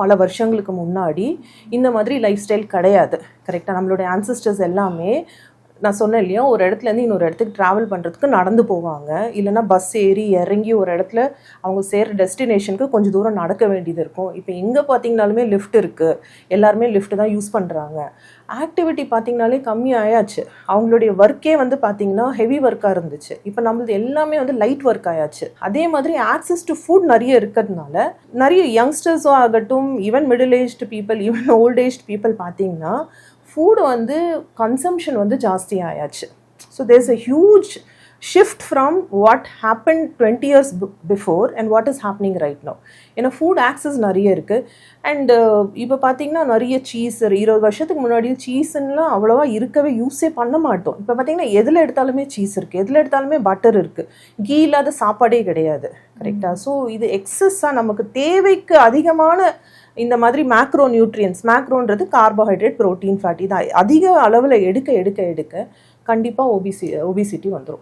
பல வருஷங்களுக்கு முன்னாடி இந்த மாதிரி லைஃப் ஸ்டைல் கிடையாது. கரெக்டாக நம்மளுடைய ஆன்சஸ்டர்ஸ் எல்லாமே நான் சொன்னேன் இல்லையா, ஒரு இடத்துலேருந்து இன்னொரு இடத்துக்கு ட்ராவல் பண்ணுறதுக்கு நடந்து போவாங்க, இல்லைனா பஸ் ஏறி இறங்கி ஒரு இடத்துல அவங்க சேர்கிற டெஸ்டினேஷனுக்கு கொஞ்சம் தூரம் நடக்க வேண்டியது இருக்கும். இப்போ எங்கே பார்த்தீங்கனாலுமே லிஃப்ட் இருக்குது, எல்லாருமே லிஃப்ட் தான் யூஸ் பண்ணுறாங்க. ஆக்டிவிட்டி பார்த்திங்கனாலே கம்மி ஆயாச்சு. அவங்களுடைய ஒர்க்கே வந்து பார்த்திங்கன்னா ஹெவி ஒர்க்காக இருந்துச்சு. இப்போ நம்மளது எல்லாமே வந்து லைட் ஒர்க் ஆயாச்சு. அதே மாதிரி ஆக்சஸ் டு ஃபுட் நிறைய இருக்கிறதுனால நிறைய யங்ஸ்டர்ஸும் ஆகட்டும், even middle aged people, even old aged people பார்த்திங்கன்னா ஃபுட் வந்து கன்சம்ஷன் வந்து ஜாஸ்தி ஆயாச்சு. So there is a huge shift from what happen 20 years before and what is happening right now. ஏன்னா ஃபுட் ஆக்சஸ் நிறைய இருக்குது. அண்டு இப்போ பார்த்தீங்கன்னா நிறைய சீஸ், 20 வருஷத்துக்கு முன்னாடி சீஸ்லாம் அவ்வளோவா இருக்கவே யூஸே பண்ண மாட்டோம். இப்போ பார்த்தீங்கன்னா எதில் எடுத்தாலுமே சீஸ் இருக்குது, எதில் எடுத்தாலுமே பட்டர் இருக்குது, கீ இல்லாத சாப்பாடே கிடையாது. கரெக்டாக? ஸோ இது எக்ஸஸாக நமக்கு தேவைக்கு அதிகமான இந்த மாதிரி மேக்ரோ நியூட்ரியன்ஸ், மேக்ரோன்றது கார்போஹைட்ரேட், ப்ரோட்டீன், ஃபேட், இது அதிக அளவில் எடுக்க எடுக்க எடுக்க கண்டிப்பாக ஒபிசிட்டி வந்துடும்.